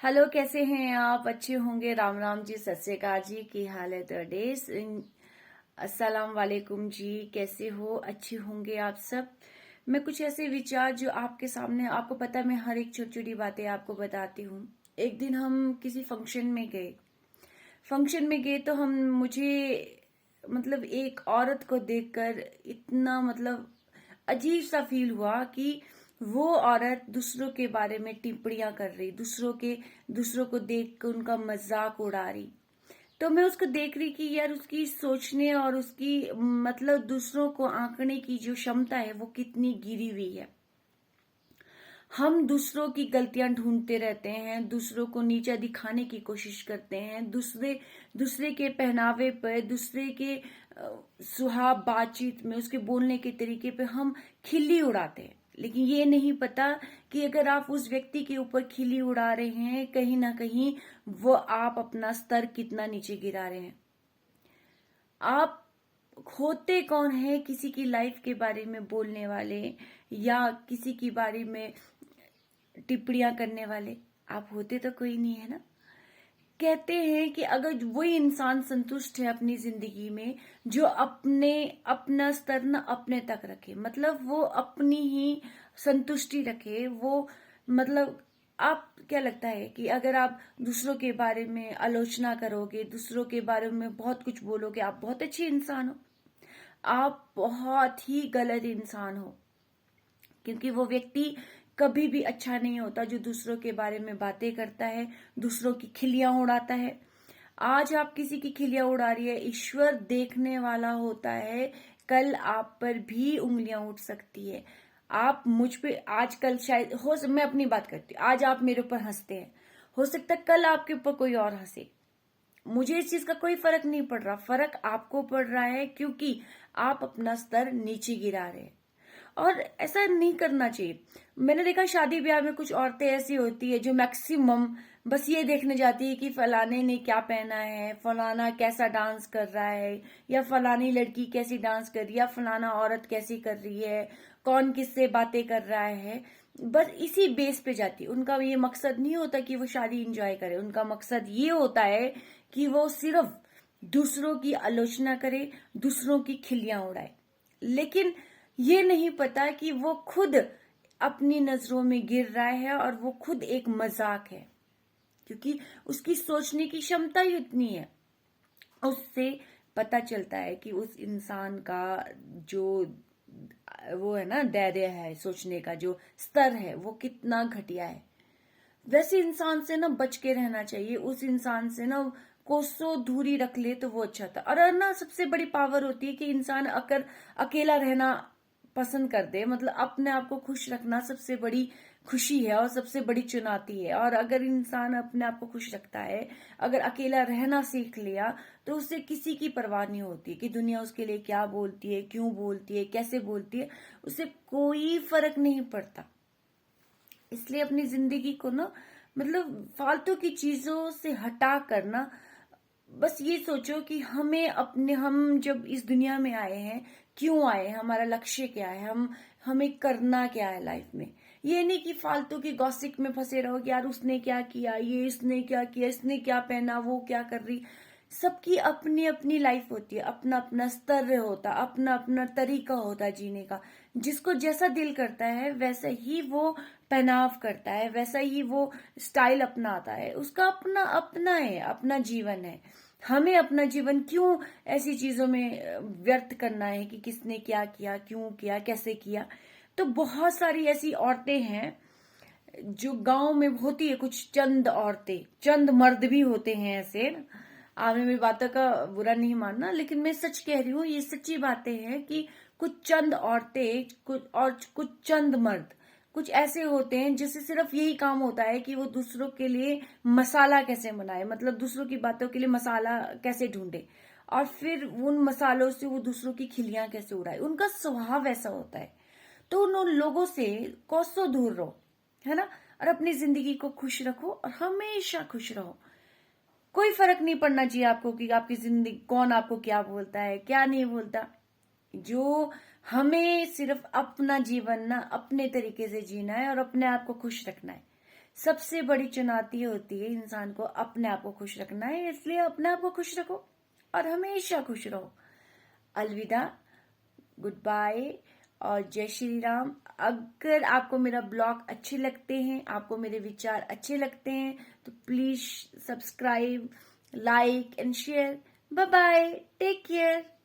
Hello, कैसे हैं आप? अच्छे होंगे। राम राम जी, सत श्री अकाल जी। की हाल है डेस? अस्सलाम वालेकुम जी। कैसे हो? अच्छे होंगे आप सब। मैं कुछ ऐसे विचार जो आपके सामने, आपको पता है मैं हर एक छोटी छोटी बातें आपको बताती हूँ। एक दिन हम किसी फंक्शन में गए तो हम मुझे मतलब एक औरत को देखकर इतना मतलब अजीब सा फील हुआ कि वो औरत दूसरों के बारे में टिप्पणियां कर रही, दूसरों को देख कर उनका मजाक उड़ा रही। तो मैं उसको देख रही कि यार उसकी सोचने और उसकी मतलब दूसरों को आंकने की जो क्षमता है वो कितनी गिरी हुई है। हम दूसरों की गलतियां ढूंढते रहते हैं, दूसरों को नीचा दिखाने की कोशिश करते हैं, दूसरे दूसरे के पहनावे पर, दूसरे के सुहाव बातचीत में, उसके बोलने के तरीके पे हम खिल्ली उड़ाते हैं। लेकिन ये नहीं पता कि अगर आप उस व्यक्ति के ऊपर खिल्ली उड़ा रहे हैं, कहीं ना कहीं वो आप अपना स्तर कितना नीचे गिरा रहे हैं। आप होते कौन है किसी की लाइफ के बारे में बोलने वाले या किसी के बारे में टिप्पणियां करने वाले? आप होते तो कोई नहीं है ना। कहते हैं कि अगर वही इंसान संतुष्ट है अपनी जिंदगी में, जो अपने अपना स्तर न अपने तक रखे, मतलब वो अपनी ही संतुष्टि रखे, वो मतलब आप क्या लगता है कि अगर आप दूसरों के बारे में आलोचना करोगे, दूसरों के बारे में बहुत कुछ बोलोगे, आप बहुत अच्छे इंसान हो? आप बहुत ही गलत इंसान हो। क्योंकि वो व्यक्ति कभी भी अच्छा नहीं होता जो दूसरों के बारे में बातें करता है, दूसरों की खिल्लियां उड़ाता है। आज आप किसी की खिल्लियां उड़ा रही है, ईश्वर देखने वाला होता है। कल आप पर भी उंगलियां उठ सकती है। आप मुझ पे आजकल शायद मैं अपनी बात करती हूँ, आज आप मेरे ऊपर हंसते हैं, हो सकता है कल आपके ऊपर कोई और हंसे। मुझे इस चीज का कोई फर्क नहीं पड़ रहा, फर्क आपको पड़ रहा है क्योंकि आप अपना स्तर नीचे गिरा रहे हैं। और ऐसा नहीं करना चाहिए। मैंने देखा शादी ब्याह में कुछ औरतें ऐसी होती है जो मैक्सिमम बस ये देखने जाती है कि फलाने ने क्या पहना है, फलाना कैसा डांस कर रहा है, या फलानी लड़की कैसी डांस कर रही है, या फलाना औरत कैसी कर रही है, कौन किससे बातें कर रहा है। बस इसी बेस पे जाती है। उनका ये मकसद नहीं होता कि वो शादी एंजॉय करे, उनका मकसद ये होता है कि वो सिर्फ दूसरों की आलोचना करे, दूसरों की खिल्लियां उड़ाए। लेकिन ये नहीं पता कि वो खुद अपनी नजरों में गिर रहा है और वो खुद एक मजाक है, क्योंकि उसकी सोचने की क्षमता ही उतनी है। उससे पता चलता है कि उस इंसान का जो वो है ना, धैर्य है, सोचने का जो स्तर है वो कितना घटिया है। वैसे इंसान से ना बच के रहना चाहिए। उस इंसान से ना कोसों दूरी रख ले तो वो अच्छा था। और ना सबसे बड़ी पावर होती है कि इंसान अगर अकेला रहना पसंद कर दे, मतलब अपने आप को खुश रखना सबसे बड़ी खुशी है और सबसे बड़ी चुनौती है। और अगर इंसान अपने आप को खुश रखता है, अगर अकेला रहना सीख लिया, तो उसे किसी की परवाह नहीं होती कि दुनिया उसके लिए क्या बोलती है, क्यों बोलती है, कैसे बोलती है, उसे कोई फर्क नहीं पड़ता। इसलिए अपनी जिंदगी को ना मतलब फालतू की चीजों से हटा कर ना बस ये सोचो कि हम जब इस दुनिया में आए हैं, क्यों आए हैं, हमारा लक्ष्य क्या है, हमें करना क्या है लाइफ में। ये नहीं कि फालतू की गॉसिप में फंसे रहो कि यार उसने क्या किया, ये इसने क्या किया, इसने क्या पहना, वो क्या कर रही। सबकी अपनी अपनी लाइफ होती है, अपना अपना स्तर होता, अपना अपना तरीका होता है जीने का। जिसको जैसा दिल करता है वैसा ही वो पहनाव करता है, वैसा ही वो स्टाइल अपनाता है। उसका अपना अपना है, अपना जीवन है। हमें अपना जीवन क्यों ऐसी चीजों में व्यर्थ करना है कि किसने क्या किया, क्यों किया, कैसे किया। तो बहुत सारी ऐसी औरतें हैं जो गांव में होती है, कुछ चंद औरतें, चंद मर्द भी होते हैं ऐसे। आगे मेरी बातों का बुरा नहीं मानना, लेकिन मैं सच कह रही हूँ, ये सच्ची बातें हैं कि कुछ चंद औरतें, कुछ चंद मर्द, कुछ ऐसे होते हैं जिससे सिर्फ यही काम होता है कि वो दूसरों के लिए मसाला कैसे बनाए, मतलब दूसरों की बातों के लिए मसाला कैसे ढूंढे, और फिर उन मसालों से वो दूसरों की खिलियां कैसे उड़ाए। उनका स्वभाव ऐसा होता है। तो उन लोगों से कोसों दूर रहो, है ना। और अपनी जिंदगी को खुश रखो और हमेशा खुश रहो। कोई फर्क नहीं पड़ना चाहिए आपको कि आपकी जिंदगी कौन आपको क्या बोलता है, क्या नहीं बोलता। जो हमें सिर्फ अपना जीवन ना अपने तरीके से जीना है और अपने आप को खुश रखना है। सबसे बड़ी चुनौती होती है इंसान को अपने आप को खुश रखना है, इसलिए अपने आप को खुश रखो और हमेशा खुश रहो। अलविदा, गुड बाय और जय श्री राम। अगर आपको मेरा ब्लॉग अच्छे लगते हैं, आपको मेरे विचार अच्छे लगते हैं, तो please subscribe, like and share. Bye bye, take care.